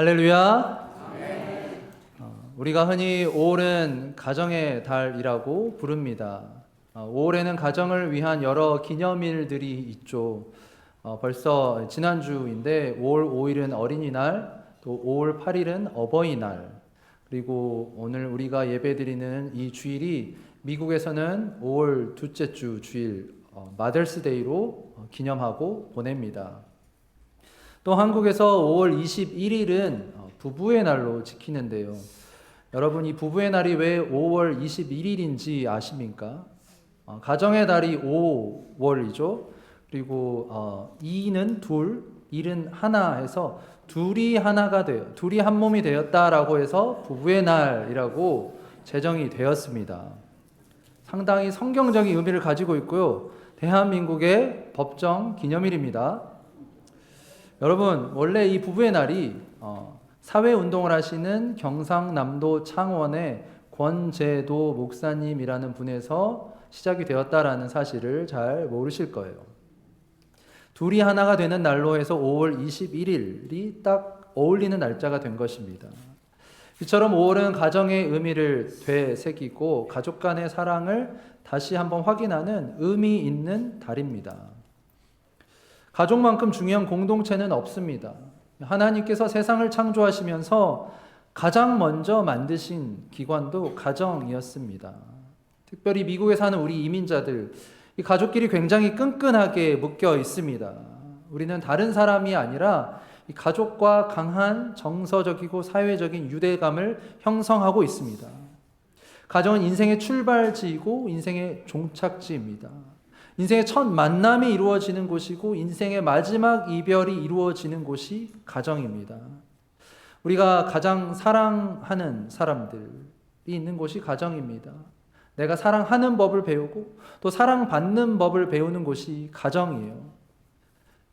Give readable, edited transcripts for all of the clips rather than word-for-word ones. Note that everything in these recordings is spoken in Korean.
할렐루야. 우리가 흔히 5월은 가정의 달이라고 부릅니다. 5월에는 가정을 위한 여러 기념일들이 있죠. 벌써 지난주인데 5월 5일은 어린이날, 또 5월 8일은 어버이날, 그리고 오늘 우리가 예배드리는 이 주일이 미국에서는 5월 둘째 주 주일 마더스데이로 기념하고 보냅니다. 또 한국에서 5월 21일은 부부의 날로 지키는데요. 여러분, 이 부부의 날이 왜 5월 21일인지 아십니까? 가정의 달이 5월이죠. 그리고 2는 둘, 1은 하나 해서 둘이 하나가 되어, 둘이 한 몸이 되었다라고 해서 부부의 날이라고 제정이 되었습니다. 상당히 성경적인 의미를 가지고 있고요. 대한민국의 법정 기념일입니다. 여러분, 원래 이 부부의 날이 사회운동을 하시는 경상남도 창원의 권재도 목사님이라는 분에서 시작이 되었다라는 사실을 잘 모르실 거예요. 둘이 하나가 되는 날로 해서 5월 21일이 딱 어울리는 날짜가 된 것입니다. 이처럼 5월은 가정의 의미를 되새기고 가족 간의 사랑을 다시 한번 확인하는 의미 있는 달입니다. 가족만큼 중요한 공동체는 없습니다. 하나님께서 세상을 창조하시면서 가장 먼저 만드신 기관도 가정이었습니다. 특별히 미국에 사는 우리 이민자들, 이 가족끼리 굉장히 끈끈하게 묶여 있습니다. 우리는 다른 사람이 아니라 이 가족과 강한 정서적이고 사회적인 유대감을 형성하고 있습니다. 가정은 인생의 출발지이고 인생의 종착지입니다. 인생의 첫 만남이 이루어지는 곳이고 인생의 마지막 이별이 이루어지는 곳이 가정입니다. 우리가 가장 사랑하는 사람들이 있는 곳이 가정입니다. 내가 사랑하는 법을 배우고 또 사랑받는 법을 배우는 곳이 가정이에요.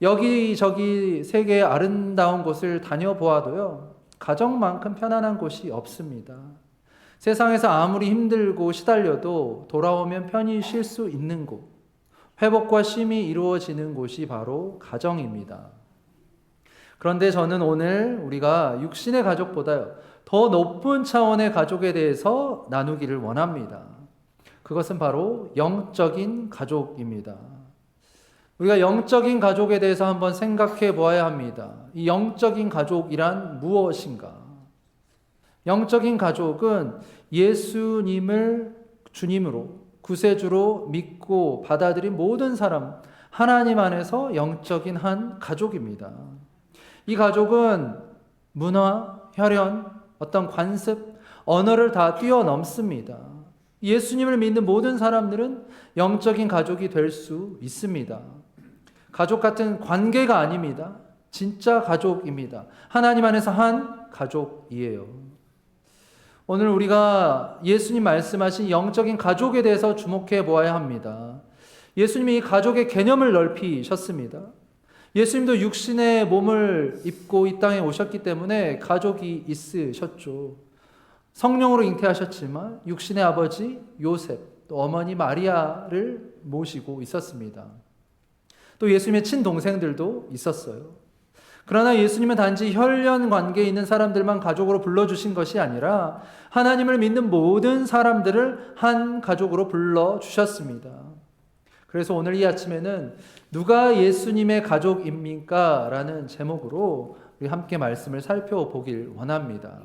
여기저기 세계의 아름다운 곳을 다녀보아도요, 가정만큼 편안한 곳이 없습니다. 세상에서 아무리 힘들고 시달려도 돌아오면 편히 쉴 수 있는 곳, 회복과 쉼이 이루어지는 곳이 바로 가정입니다. 그런데 저는 오늘 우리가 육신의 가족보다요, 더 높은 차원의 가족에 대해서 나누기를 원합니다. 그것은 바로 영적인 가족입니다. 우리가 영적인 가족에 대해서 한번 생각해 보아야 합니다. 이 영적인 가족이란 무엇인가? 영적인 가족은 예수님을 주님으로, 구세주로 믿고 받아들인 모든 사람, 하나님 안에서 영적인 한 가족입니다. 이 가족은 문화, 혈연, 어떤 관습, 언어를 다 뛰어넘습니다. 예수님을 믿는 모든 사람들은 영적인 가족이 될 수 있습니다. 가족 같은 관계가 아닙니다. 진짜 가족입니다. 하나님 안에서 한 가족이에요. 오늘 우리가 예수님 말씀하신 영적인 가족에 대해서 주목해 보아야 합니다. 예수님이 가족의 개념을 넓히셨습니다. 예수님도 육신의 몸을 입고 이 땅에 오셨기 때문에 가족이 있으셨죠. 성령으로 잉태하셨지만 육신의 아버지 요셉, 또 어머니 마리아를 모시고 있었습니다. 또 예수님의 친동생들도 있었어요. 그러나 예수님은 단지 혈연 관계에 있는 사람들만 가족으로 불러주신 것이 아니라 하나님을 믿는 모든 사람들을 한 가족으로 불러주셨습니다. 그래서 오늘 이 아침에는 누가 예수님의 가족입니까? 라는 제목으로 우리 함께 말씀을 살펴보길 원합니다.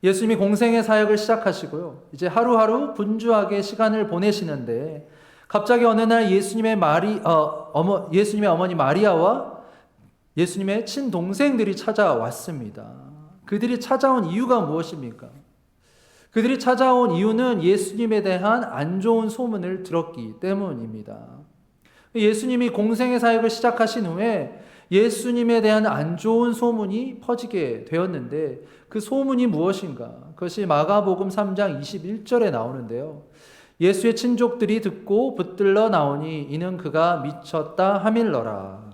예수님이 공생의 사역을 시작하시고요, 이제 하루하루 분주하게 시간을 보내시는데 갑자기 어느 날 예수님의 어머니 마리아와 예수님의 친동생들이 찾아왔습니다. 그들이 찾아온 이유가 무엇입니까? 그들이 찾아온 이유는 예수님에 대한 안 좋은 소문을 들었기 때문입니다. 예수님이 공생의 사역을 시작하신 후에 예수님에 대한 안 좋은 소문이 퍼지게 되었는데 그 소문이 무엇인가? 그것이 마가복음 3장 21절에 나오는데요. 예수의 친족들이 듣고 붙들러 나오니 이는 그가 미쳤다 하밀러라.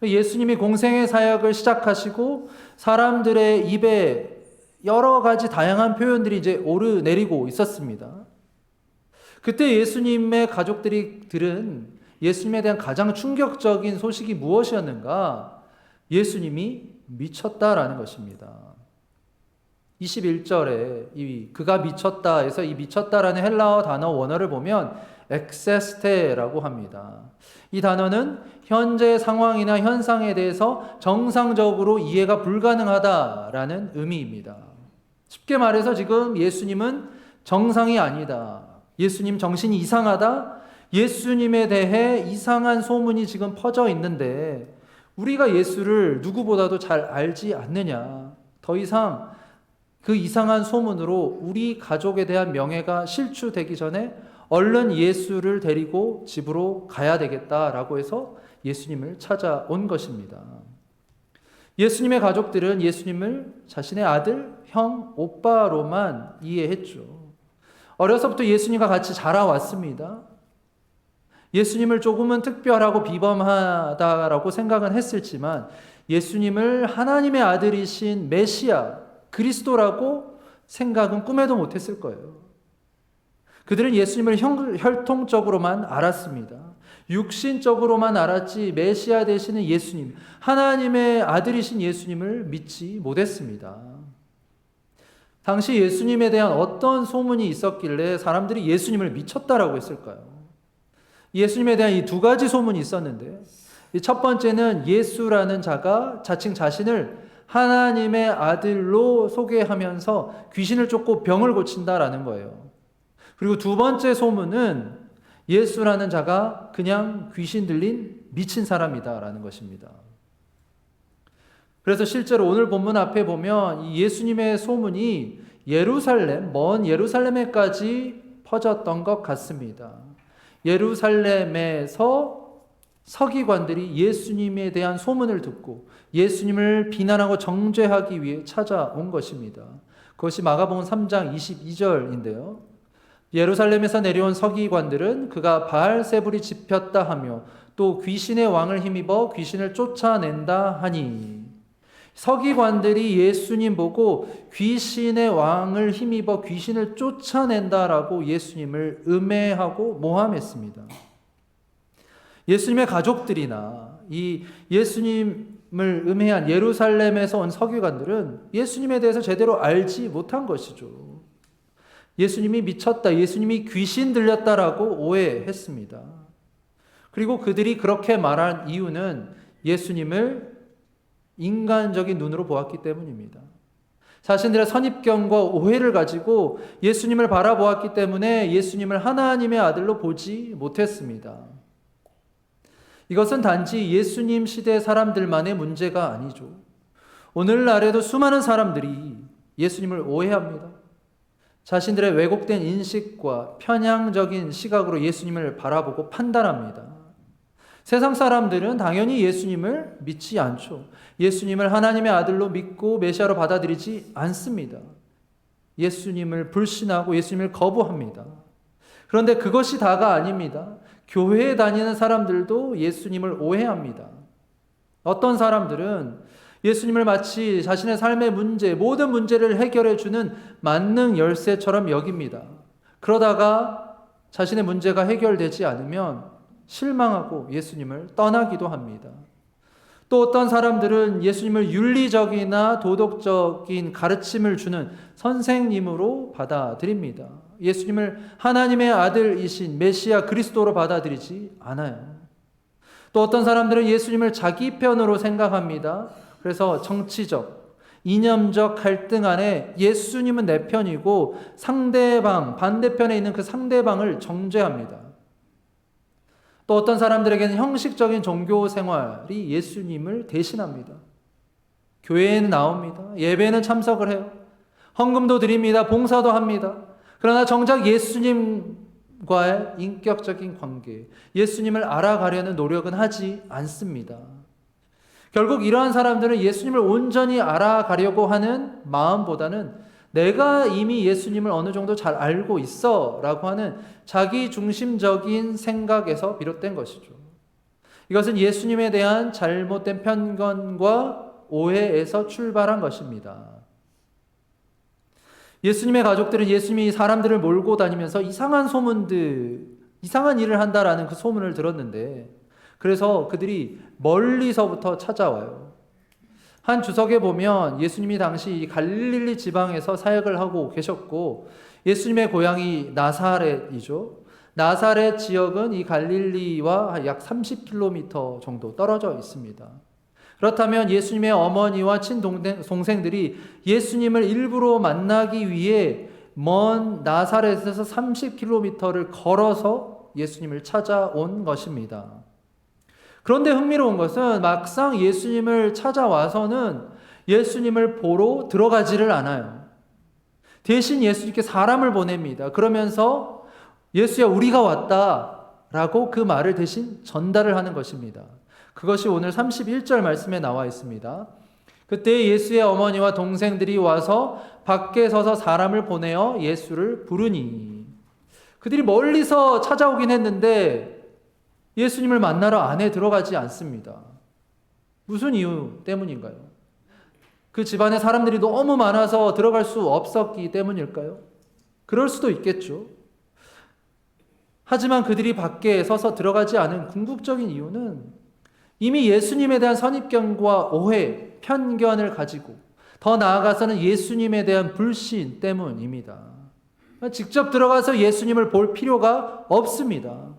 예수님이 공생의 사역을 시작하시고 사람들의 입에 여러 가지 다양한 표현들이 이제 오르내리고 있었습니다. 그때 예수님의 가족들이 들은 예수님에 대한 가장 충격적인 소식이 무엇이었는가? 예수님이 미쳤다라는 것입니다. 21절에 그가 미쳤다에서 이 미쳤다라는 헬라어 단어 원어를 보면 엑세스테라고 합니다. 이 단어는 현재 상황이나 현상에 대해서 정상적으로 이해가 불가능하다라는 의미입니다. 쉽게 말해서 지금 예수님은 정상이 아니다. 예수님 정신이 이상하다. 예수님에 대해 이상한 소문이 지금 퍼져 있는데 우리가 예수를 누구보다도 잘 알지 않느냐. 더 이상 그 이상한 소문으로 우리 가족에 대한 명예가 실추되기 전에 얼른 예수를 데리고 집으로 가야 되겠다라고 해서 예수님을 찾아온 것입니다. 예수님의 가족들은 예수님을 자신의 아들, 형, 오빠로만 이해했죠. 어려서부터 예수님과 같이 자라왔습니다. 예수님을 조금은 특별하고 비범하다라고 생각은 했을지만 예수님을 하나님의 아들이신 메시아, 그리스도라고 생각은 꿈에도 못했을 거예요. 그들은 예수님을 혈통적으로만 알았습니다. 육신적으로만 알았지 메시아 되시는 예수님, 하나님의 아들이신 예수님을 믿지 못했습니다. 당시 예수님에 대한 어떤 소문이 있었길래 사람들이 예수님을 미쳤다라고 했을까요? 예수님에 대한 이 두 가지 소문이 있었는데 첫 번째는 예수라는 자가 자칭 자신을 하나님의 아들로 소개하면서 귀신을 쫓고 병을 고친다라는 거예요. 그리고 두 번째 소문은 예수라는 자가 그냥 귀신 들린 미친 사람이다라는 것입니다. 그래서 실제로 오늘 본문 앞에 보면 이 예수님의 소문이 예루살렘, 먼 예루살렘에까지 퍼졌던 것 같습니다. 예루살렘에서 서기관들이 예수님에 대한 소문을 듣고 예수님을 비난하고 정죄하기 위해 찾아온 것입니다. 그것이 마가복음 3장 22절인데요. 예루살렘에서 내려온 서기관들은 그가 바알세불이 집혔다 하며 또 귀신의 왕을 힘입어 귀신을 쫓아낸다 하니, 서기관들이 예수님 보고 귀신의 왕을 힘입어 귀신을 쫓아낸다라고 예수님을 음해하고 모함했습니다. 예수님의 가족들이나 이 예수님을 음해한 예루살렘에서 온 서기관들은 예수님에 대해서 제대로 알지 못한 것이죠. 예수님이 미쳤다, 예수님이 귀신 들렸다라고 오해했습니다. 그리고 그들이 그렇게 말한 이유는 예수님을 인간적인 눈으로 보았기 때문입니다. 자신들의 선입견과 오해를 가지고 예수님을 바라보았기 때문에 예수님을 하나님의 아들로 보지 못했습니다. 이것은 단지 예수님 시대 사람들만의 문제가 아니죠. 오늘날에도 수많은 사람들이 예수님을 오해합니다. 자신들의 왜곡된 인식과 편향적인 시각으로 예수님을 바라보고 판단합니다. 세상 사람들은 당연히 예수님을 믿지 않죠. 예수님을 하나님의 아들로 믿고 메시아로 받아들이지 않습니다. 예수님을 불신하고 예수님을 거부합니다. 그런데 그것이 다가 아닙니다. 교회에 다니는 사람들도 예수님을 오해합니다. 어떤 사람들은 예수님을 마치 자신의 삶의 문제, 모든 문제를 해결해 주는 만능 열쇠처럼 여깁니다. 그러다가 자신의 문제가 해결되지 않으면 실망하고 예수님을 떠나기도 합니다. 또 어떤 사람들은 예수님을 윤리적이나 도덕적인 가르침을 주는 선생님으로 받아들입니다. 예수님을 하나님의 아들이신 메시아 그리스도로 받아들이지 않아요. 또 어떤 사람들은 예수님을 자기 편으로 생각합니다. 그래서 정치적, 이념적 갈등 안에 예수님은 내 편이고 상대방, 반대편에 있는 그 상대방을 정죄합니다. 또 어떤 사람들에게는 형식적인 종교 생활이 예수님을 대신합니다. 교회에는 나옵니다. 예배에는 참석을 해요. 헌금도 드립니다. 봉사도 합니다. 그러나 정작 예수님과의 인격적인 관계, 예수님을 알아가려는 노력은 하지 않습니다. 결국 이러한 사람들은 예수님을 온전히 알아가려고 하는 마음보다는 내가 이미 예수님을 어느 정도 잘 알고 있어 라고 하는 자기 중심적인 생각에서 비롯된 것이죠. 이것은 예수님에 대한 잘못된 편견과 오해에서 출발한 것입니다. 예수님의 가족들은 예수님이 사람들을 몰고 다니면서 이상한 소문들, 이상한 일을 한다라는 그 소문을 들었는데, 그래서 그들이 멀리서부터 찾아와요. 한 주석에 보면 예수님이 당시 이 갈릴리 지방에서 사역을 하고 계셨고 예수님의 고향이 나사렛이죠. 나사렛 지역은 이 갈릴리와 약 30km 정도 떨어져 있습니다. 그렇다면 예수님의 어머니와 친동생들이 예수님을 일부러 만나기 위해 먼 나사렛에서 30km를 걸어서 예수님을 찾아온 것입니다. 그런데 흥미로운 것은 막상 예수님을 찾아와서는 예수님을 보러 들어가지를 않아요. 대신 예수님께 사람을 보냅니다. 그러면서 예수야 우리가 왔다 라고 그 말을 대신 전달을 하는 것입니다. 그것이 오늘 31절 말씀에 나와 있습니다. 그때 예수의 어머니와 동생들이 와서 밖에 서서 사람을 보내어 예수를 부르니, 그들이 멀리서 찾아오긴 했는데 예수님을 만나러 안에 들어가지 않습니다. 무슨 이유 때문인가요? 그 집안에 사람들이 너무 많아서 들어갈 수 없었기 때문일까요? 그럴 수도 있겠죠. 하지만 그들이 밖에 서서 들어가지 않은 궁극적인 이유는 이미 예수님에 대한 선입견과 오해, 편견을 가지고 더 나아가서는 예수님에 대한 불신 때문입니다. 직접 들어가서 예수님을 볼 필요가 없습니다.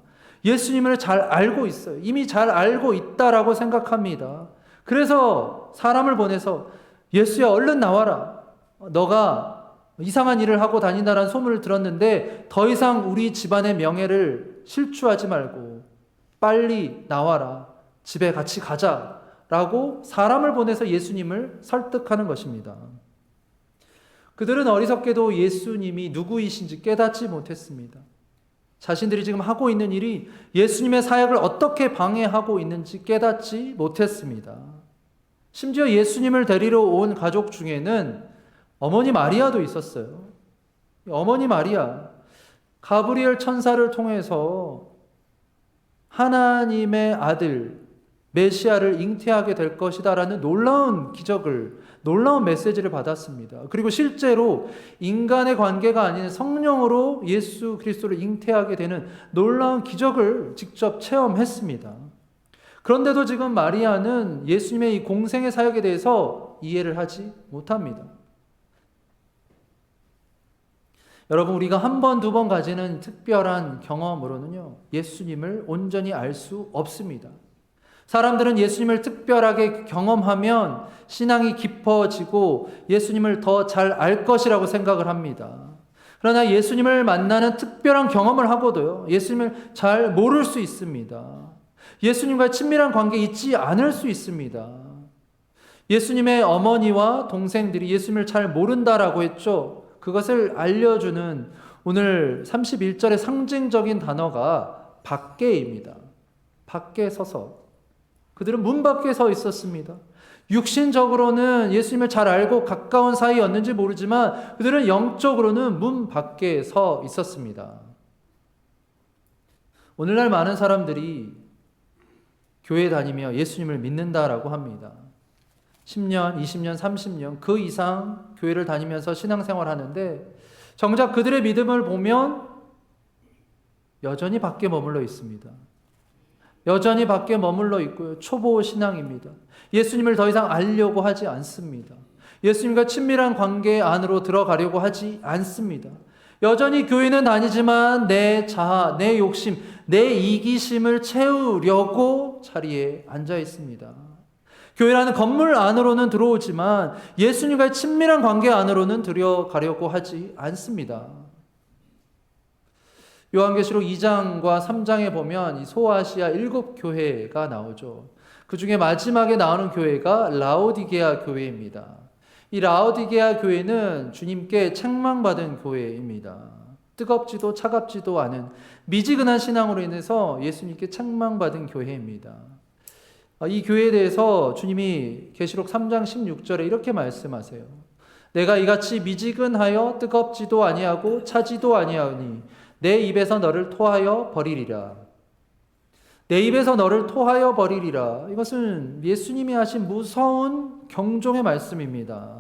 예수님을 잘 알고 있어요. 이미 잘 알고 있다라고 생각합니다. 그래서 사람을 보내서 예수야 얼른 나와라. 너가 이상한 일을 하고 다닌다라는 소문을 들었는데 더 이상 우리 집안의 명예를 실추하지 말고 빨리 나와라. 집에 같이 가자. 라고 사람을 보내서 예수님을 설득하는 것입니다. 그들은 어리석게도 예수님이 누구이신지 깨닫지 못했습니다. 자신들이 지금 하고 있는 일이 예수님의 사역을 어떻게 방해하고 있는지 깨닫지 못했습니다. 심지어 예수님을 데리러 온 가족 중에는 어머니 마리아도 있었어요. 어머니 마리아, 가브리엘 천사를 통해서 하나님의 아들 메시아를 잉태하게 될 것이다라는 놀라운 기적을, 놀라운 메시지를 받았습니다. 그리고 실제로 인간의 관계가 아닌 성령으로 예수 그리스도를 잉태하게 되는 놀라운 기적을 직접 체험했습니다. 그런데도 지금 마리아는 예수님의 이 공생의 사역에 대해서 이해를 하지 못합니다. 여러분, 우리가 한 번, 두 번 가지는 특별한 경험으로는요, 예수님을 온전히 알 수 없습니다. 사람들은 예수님을 특별하게 경험하면 신앙이 깊어지고 예수님을 더 잘 알 것이라고 생각을 합니다. 그러나 예수님을 만나는 특별한 경험을 하고도요, 예수님을 잘 모를 수 있습니다. 예수님과의 친밀한 관계에 있지 않을 수 있습니다. 예수님의 어머니와 동생들이 예수님을 잘 모른다라고 했죠. 그것을 알려주는 오늘 31절의 상징적인 단어가 밖에입니다. 밖에 서서. 그들은 문 밖에 서 있었습니다. 육신적으로는 예수님을 잘 알고 가까운 사이였는지 모르지만 그들은 영적으로는 문 밖에 서 있었습니다. 오늘날 많은 사람들이 교회 다니며 예수님을 믿는다라고 합니다. 10년, 20년, 30년 그 이상 교회를 다니면서 신앙생활 하는데 정작 그들의 믿음을 보면 여전히 밖에 머물러 있습니다. 여전히 밖에 머물러 있고요. 초보 신앙입니다. 예수님을 더 이상 알려고 하지 않습니다. 예수님과 친밀한 관계 안으로 들어가려고 하지 않습니다. 여전히 교회는 다니지만 내 자아, 내 욕심, 내 이기심을 채우려고 자리에 앉아 있습니다. 교회라는 건물 안으로는 들어오지만 예수님과의 친밀한 관계 안으로는 들어가려고 하지 않습니다. 요한계시록 2장과 3장에 보면 이 소아시아 7교회가 나오죠. 그 중에 마지막에 나오는 교회가 라오디게아 교회입니다. 이 라오디게아 교회는 주님께 책망받은 교회입니다. 뜨겁지도 차갑지도 않은 미지근한 신앙으로 인해서 예수님께 책망받은 교회입니다. 이 교회에 대해서 주님이 계시록 3장 16절에 이렇게 말씀하세요. 내가 이같이 미지근하여 뜨겁지도 아니하고 차지도 아니하니 내 입에서 너를 토하여 버리리라. 내 입에서 너를 토하여 버리리라. 이것은 예수님이 하신 무서운 경종의 말씀입니다.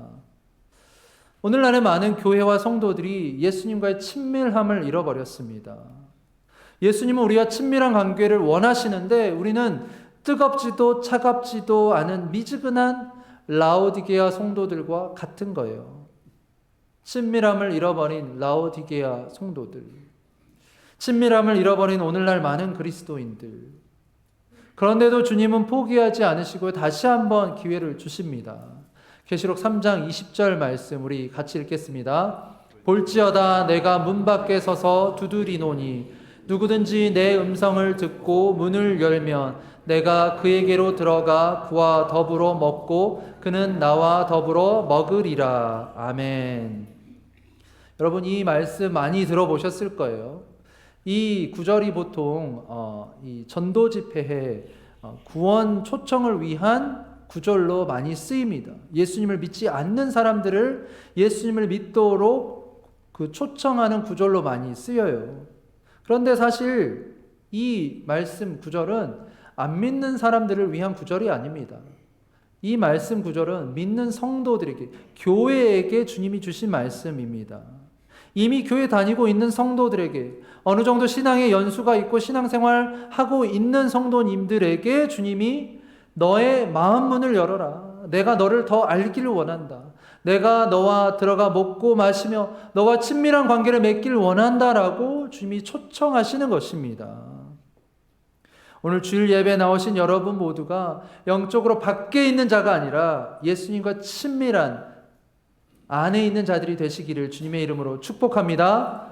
오늘날의 많은 교회와 성도들이 예수님과의 친밀함을 잃어버렸습니다. 예수님은 우리와 친밀한 관계를 원하시는데 우리는 뜨겁지도 차갑지도 않은 미지근한 라오디게아 성도들과 같은 거예요. 친밀함을 잃어버린 라오디게아 성도들, 친밀함을 잃어버린 오늘날 많은 그리스도인들. 그런데도 주님은 포기하지 않으시고 다시 한번 기회를 주십니다. 계시록 3장 20절 말씀 우리 같이 읽겠습니다. 볼지어다 내가 문 밖에 서서 두드리노니 누구든지 내 음성을 듣고 문을 열면 내가 그에게로 들어가 그와 더불어 먹고 그는 나와 더불어 먹으리라. 아멘. 여러분 이 말씀 많이 들어보셨을 거예요. 이 구절이 보통 이 전도 집회에 구원 초청을 위한 구절로 많이 쓰입니다. 예수님을 믿지 않는 사람들을 예수님을 믿도록 그 초청하는 구절로 많이 쓰여요. 그런데 사실 이 말씀 구절은 안 믿는 사람들을 위한 구절이 아닙니다. 이 말씀 구절은 믿는 성도들에게, 교회에게 주님이 주신 말씀입니다. 이미 교회 다니고 있는 성도들에게, 어느 정도 신앙의 연수가 있고 신앙생활 하고 있는 성도님들에게 주님이 너의 마음 문을 열어라. 내가 너를 더 알기를 원한다. 내가 너와 들어가 먹고 마시며 너와 친밀한 관계를 맺기를 원한다라고 주님이 초청하시는 것입니다. 오늘 주일 예배에 나오신 여러분 모두가 영적으로 밖에 있는 자가 아니라 예수님과 친밀한 안에 있는 자들이 되시기를 주님의 이름으로 축복합니다.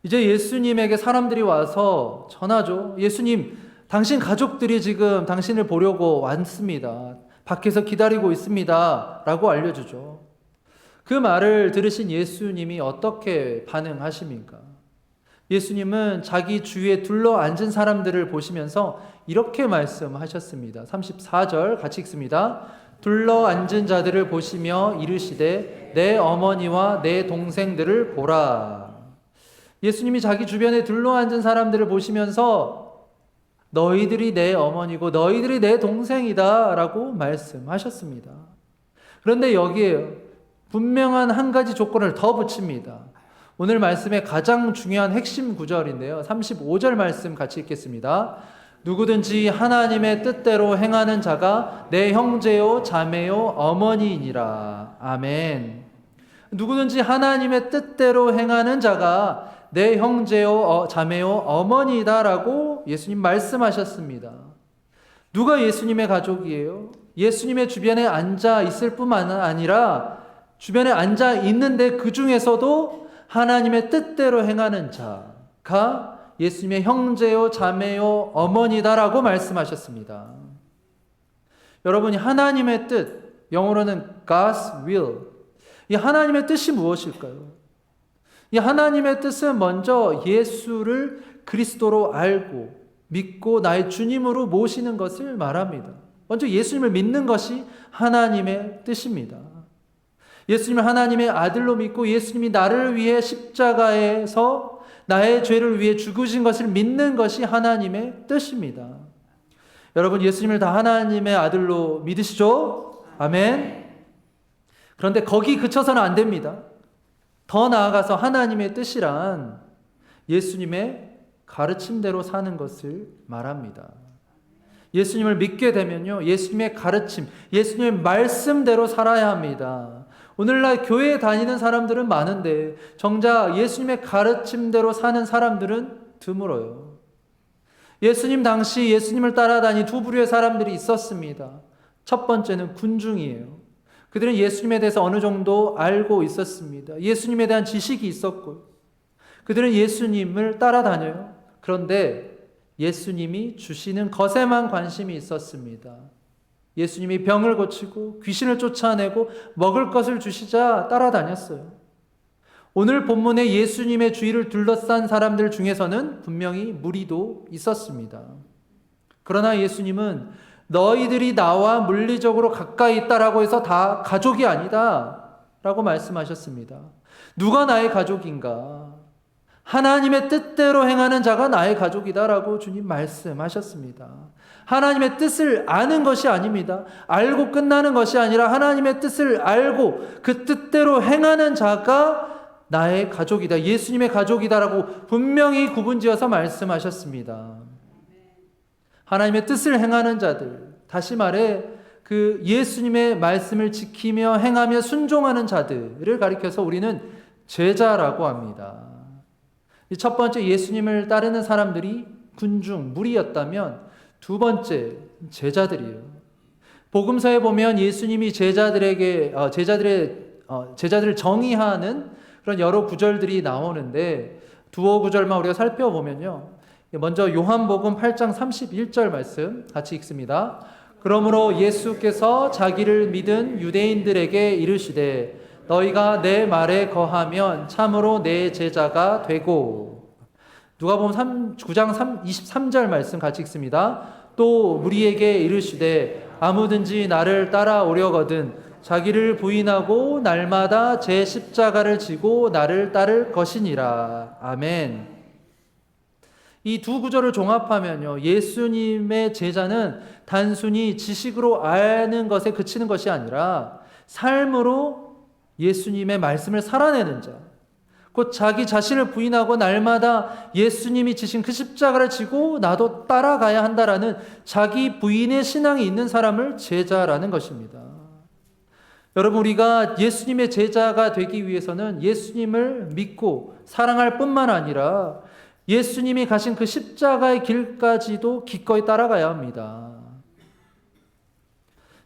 이제 예수님에게 사람들이 와서 전하죠. 예수님, 당신 가족들이 지금 당신을 보려고 왔습니다. 밖에서 기다리고 있습니다. 라고 알려주죠. 그 말을 들으신 예수님이 어떻게 반응하십니까? 예수님은 자기 주위에 둘러앉은 사람들을 보시면서 이렇게 말씀하셨습니다. 34절 같이 읽습니다. 둘러앉은 자들을 보시며 이르시되 내 어머니와 내 동생들을 보라. 예수님이 자기 주변에 둘러앉은 사람들을 보시면서 너희들이 내 어머니고 너희들이 내 동생이다 라고 말씀하셨습니다. 그런데 여기에 분명한 한 가지 조건을 더 붙입니다. 오늘 말씀의 가장 중요한 핵심 구절인데요. 35절 말씀 같이 읽겠습니다. 누구든지 하나님의 뜻대로 행하는 자가 내 형제요 자매요 어머니이니라. 아멘. 누구든지 하나님의 뜻대로 행하는 자가 내 형제요 자매요 어머니다라고 예수님 말씀하셨습니다. 누가 예수님의 가족이에요? 예수님의 주변에 앉아 있을 뿐만 아니라 주변에 앉아 있는데 그 중에서도 하나님의 뜻대로 행하는 자가 예수님의 형제요 자매요 어머니다라고 말씀하셨습니다. 여러분이 하나님의 뜻, 영어로는 God's will, 이 하나님의 뜻이 무엇일까요? 이 하나님의 뜻은 먼저 예수를 그리스도로 알고 믿고 나의 주님으로 모시는 것을 말합니다. 먼저 예수님을 믿는 것이 하나님의 뜻입니다. 예수님을 하나님의 아들로 믿고 예수님이 나를 위해 십자가에서 나의 죄를 위해 죽으신 것을 믿는 것이 하나님의 뜻입니다. 여러분 예수님을 다 하나님의 아들로 믿으시죠? 아멘. 그런데 거기 그쳐서는 안 됩니다. 더 나아가서 하나님의 뜻이란 예수님의 가르침대로 사는 것을 말합니다. 예수님을 믿게 되면요, 예수님의 가르침, 예수님의 말씀대로 살아야 합니다. 오늘날 교회에 다니는 사람들은 많은데 정작 예수님의 가르침대로 사는 사람들은 드물어요. 예수님 당시 예수님을 따라다닌 두 부류의 사람들이 있었습니다. 첫 번째는 군중이에요. 그들은 예수님에 대해서 어느 정도 알고 있었습니다. 예수님에 대한 지식이 있었고 그들은 예수님을 따라다녀요. 그런데 예수님이 주시는 것에만 관심이 있었습니다. 예수님이 병을 고치고 귀신을 쫓아내고 먹을 것을 주시자 따라다녔어요. 오늘 본문에 예수님의 주위를 둘러싼 사람들 중에서는 분명히 무리도 있었습니다. 그러나 예수님은 너희들이 나와 물리적으로 가까이 있다라고 해서 다 가족이 아니다 라고 말씀하셨습니다. 누가 나의 가족인가? 하나님의 뜻대로 행하는 자가 나의 가족이다 라고 주님 말씀하셨습니다. 하나님의 뜻을 아는 것이 아닙니다. 알고 끝나는 것이 아니라 하나님의 뜻을 알고 그 뜻대로 행하는 자가 나의 가족이다, 예수님의 가족이다라고 분명히 구분지어서 말씀하셨습니다. 하나님의 뜻을 행하는 자들, 다시 말해 그 예수님의 말씀을 지키며 행하며 순종하는 자들을 가리켜서 우리는 제자라고 합니다. 이 첫 번째 예수님을 따르는 사람들이 군중, 무리였다면 두 번째 제자들이에요. 복음서에 보면 예수님이 제자들을 정의하는 그런 여러 구절들이 나오는데 두어 구절만 우리가 살펴보면요. 먼저 요한복음 8장 31절 말씀 같이 읽습니다. 그러므로 예수께서 자기를 믿은 유대인들에게 이르시되 너희가 내 말에 거하면 참으로 내 제자가 되고. 누가복음 9장 23절 말씀 같이 읽습니다. 또 무리에게 이르시되 아무든지 나를 따라오려거든 자기를 부인하고 날마다 제 십자가를 지고 나를 따를 것이니라. 아멘. 이 두 구절을 종합하면요, 예수님의 제자는 단순히 지식으로 아는 것에 그치는 것이 아니라 삶으로 예수님의 말씀을 살아내는 자, 곧 자기 자신을 부인하고 날마다 예수님이 지신 그 십자가를 지고 나도 따라가야 한다라는 자기 부인의 신앙이 있는 사람을 제자라는 것입니다. 여러분, 우리가 예수님의 제자가 되기 위해서는 예수님을 믿고 사랑할 뿐만 아니라 예수님이 가신 그 십자가의 길까지도 기꺼이 따라가야 합니다.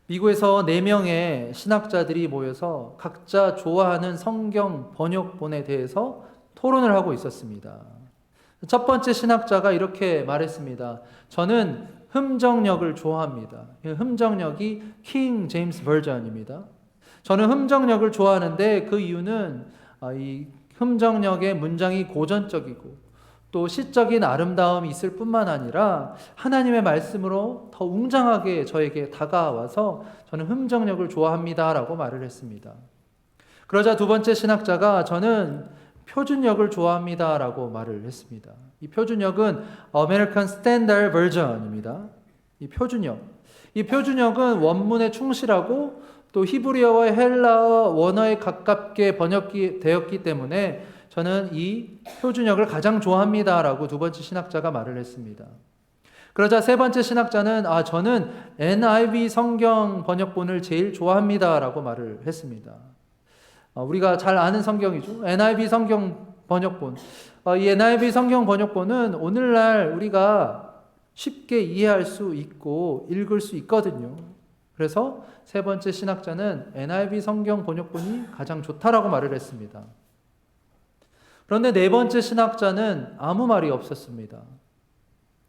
미국에서 4명의 신학자들이 모여서 각자 좋아하는 성경 번역본에 대해서 토론을 하고 있었습니다. 첫 번째 신학자가 이렇게 말했습니다. 저는 흠정역을 좋아합니다. 흠정역이 킹 제임스 버전입니다. 저는 흠정역을 좋아하는데 그 이유는 이 흠정역의 문장이 고전적이고 또 시적인 아름다움이 있을 뿐만 아니라 하나님의 말씀으로 더 웅장하게 저에게 다가와서 저는 흠정역을 좋아합니다라고 말을 했습니다. 그러자 두 번째 신학자가 저는 표준역을 좋아합니다라고 말을 했습니다. 이 표준역은 American Standard Version입니다. 이 표준역은 원문에 충실하고 또 히브리어와 헬라어 원어에 가깝게 번역이 되었기 때문에 저는 이 표준역을 가장 좋아합니다라고 두 번째 신학자가 말을 했습니다. 그러자 세 번째 신학자는 저는 NIV 성경 번역본을 제일 좋아합니다라고 말을 했습니다. 우리가 잘 아는 성경이죠. NIV 성경 번역본. 이 NIV 성경 번역본은 오늘날 우리가 쉽게 이해할 수 있고 읽을 수 있거든요. 그래서 세 번째 신학자는 NIV 성경 번역본이 가장 좋다라고 말을 했습니다. 그런데 네 번째 신학자는 아무 말이 없었습니다.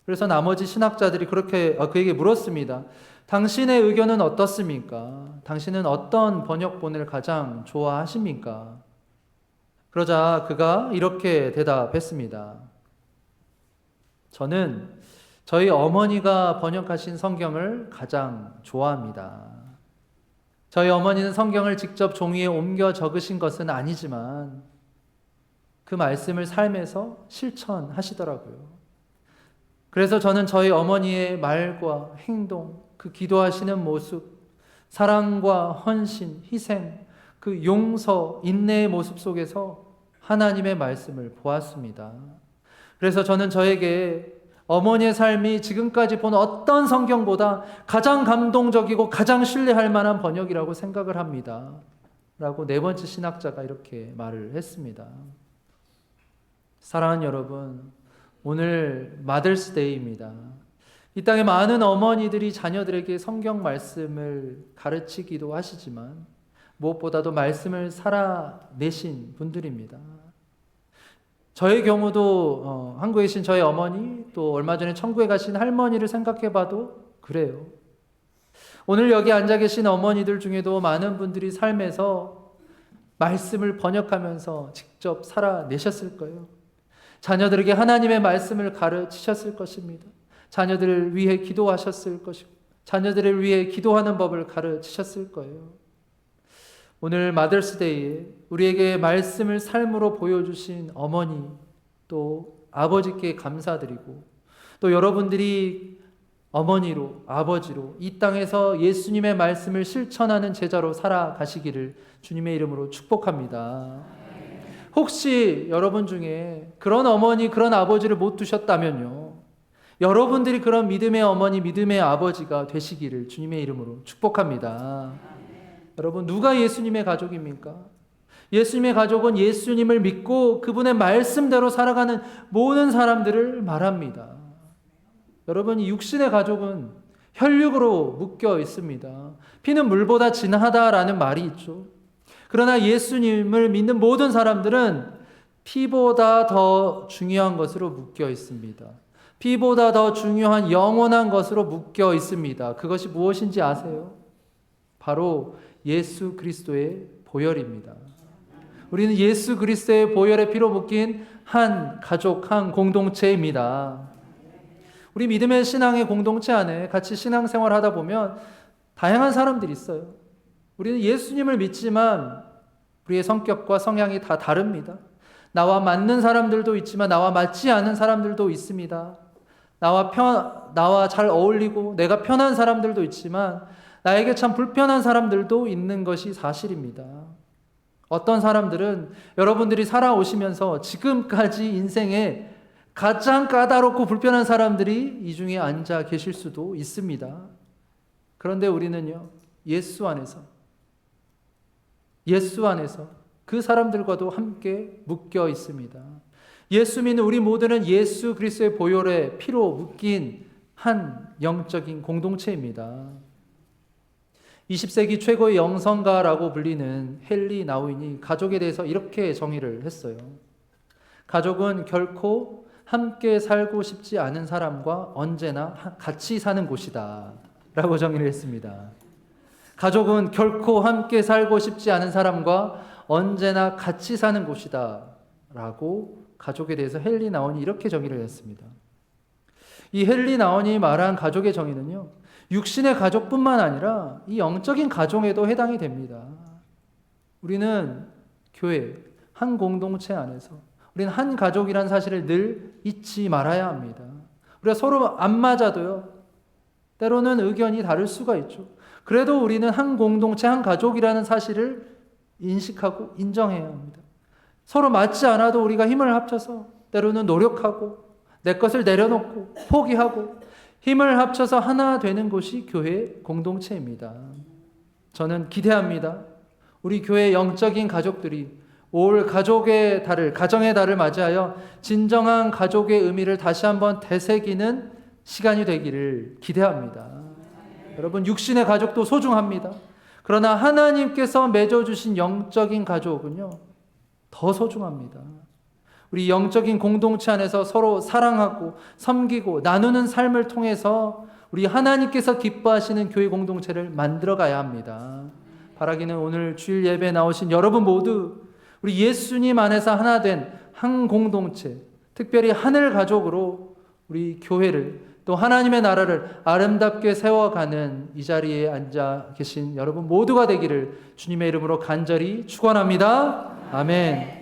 그래서 나머지 신학자들이 그에게 물었습니다. 당신의 의견은 어떻습니까? 당신은 어떤 번역본을 가장 좋아하십니까? 그러자 그가 이렇게 대답했습니다. 저는 저희 어머니가 번역하신 성경을 가장 좋아합니다. 저희 어머니는 성경을 직접 종이에 옮겨 적으신 것은 아니지만 그 말씀을 삶에서 실천하시더라고요. 그래서 저는 저희 어머니의 말과 행동, 그 기도하시는 모습, 사랑과 헌신, 희생, 그 용서, 인내의 모습 속에서 하나님의 말씀을 보았습니다. 그래서 저는 저에게 어머니의 삶이 지금까지 본 어떤 성경보다 가장 감동적이고 가장 신뢰할 만한 번역이라고 생각을 합니다. 라고 네 번째 신학자가 이렇게 말을 했습니다. 사랑하는 여러분, 오늘 마더스데이입니다. 이 땅에 많은 어머니들이 자녀들에게 성경 말씀을 가르치기도 하시지만 무엇보다도 말씀을 살아내신 분들입니다. 저의 경우도 한국에 계신 저희 어머니, 또 얼마 전에 천국에 가신 할머니를 생각해 봐도 그래요. 오늘 여기 앉아 계신 어머니들 중에도 많은 분들이 삶에서 말씀을 번역하면서 직접 살아내셨을 거예요. 자녀들에게 하나님의 말씀을 가르치셨을 것입니다. 자녀들을 위해 기도하셨을 것이고 자녀들을 위해 기도하는 법을 가르치셨을 거예요. 오늘 마더스데이에 우리에게 말씀을 삶으로 보여주신 어머니 또 아버지께 감사드리고 또 여러분들이 어머니로 아버지로 이 땅에서 예수님의 말씀을 실천하는 제자로 살아가시기를 주님의 이름으로 축복합니다. 혹시 여러분 중에 그런 어머니, 그런 아버지를 못 두셨다면요, 여러분들이 그런 믿음의 어머니, 믿음의 아버지가 되시기를 주님의 이름으로 축복합니다. 여러분, 누가 예수님의 가족입니까? 예수님의 가족은 예수님을 믿고 그분의 말씀대로 살아가는 모든 사람들을 말합니다. 여러분, 이 육신의 가족은 혈육으로 묶여 있습니다. 피는 물보다 진하다라는 말이 있죠. 그러나 예수님을 믿는 모든 사람들은 피보다 더 중요한 것으로 묶여 있습니다. 피보다 더 중요한 영원한 것으로 묶여 있습니다. 그것이 무엇인지 아세요? 바로 예수 그리스도의 보혈입니다. 우리는 예수 그리스도의 보혈의 피로 묶인 한 가족, 한 공동체입니다. 우리 믿음의 신앙의 공동체 안에 같이 신앙생활 하다 보면 다양한 사람들이 있어요. 우리는 예수님을 믿지만 우리의 성격과 성향이 다 다릅니다. 나와 맞는 사람들도 있지만 나와 맞지 않는 사람들도 있습니다. 나와 잘 어울리고 내가 편한 사람들도 있지만 나에게 참 불편한 사람들도 있는 것이 사실입니다. 어떤 사람들은 여러분들이 살아오시면서 지금까지 인생에 가장 까다롭고 불편한 사람들이 이 중에 앉아 계실 수도 있습니다. 그런데 우리는요, 예수 안에서 그 사람들과도 함께 묶여 있습니다. 예수 믿는 우리 모두는 예수 그리스도의 보혈의 피로 묶인 한 영적인 공동체입니다. 20세기 최고의 영성가라고 불리는 헨리 나우인이 가족에 대해서 이렇게 정의를 했어요. 가족은 결코 함께 살고 싶지 않은 사람과 언제나 같이 사는 곳이다 라고 정의를 했습니다. 가족은 결코 함께 살고 싶지 않은 사람과 언제나 같이 사는 곳이다 라고 가족에 대해서 헨리 나온이 이렇게 정의를 했습니다. 이 헨리 나온이 말한 가족의 정의는요, 육신의 가족뿐만 아니라 이 영적인 가정에도 해당이 됩니다. 우리는 교회, 한 공동체 안에서 우리는 한 가족이라는 사실을 늘 잊지 말아야 합니다. 우리가 서로 안 맞아도요, 때로는 의견이 다를 수가 있죠. 그래도 우리는 한 공동체, 한 가족이라는 사실을 인식하고 인정해야 합니다. 서로 맞지 않아도 우리가 힘을 합쳐서 때로는 노력하고 내 것을 내려놓고 포기하고 힘을 합쳐서 하나 되는 곳이 교회 공동체입니다. 저는 기대합니다. 우리 교회 영적인 가족들이 올 가족의 달을, 가정의 달을 맞이하여 진정한 가족의 의미를 다시 한번 되새기는 시간이 되기를 기대합니다. 여러분, 육신의 가족도 소중합니다. 그러나 하나님께서 맺어주신 영적인 가족은요, 더 소중합니다. 우리 영적인 공동체 안에서 서로 사랑하고 섬기고 나누는 삶을 통해서 우리 하나님께서 기뻐하시는 교회 공동체를 만들어 가야 합니다. 바라기는 오늘 주일 예배에 나오신 여러분 모두 우리 예수님 안에서 하나 된 한 공동체, 특별히 하늘 가족으로 우리 교회를 또 하나님의 나라를 아름답게 세워가는 이 자리에 앉아 계신 여러분 모두가 되기를 주님의 이름으로 간절히 축원합니다. 아멘.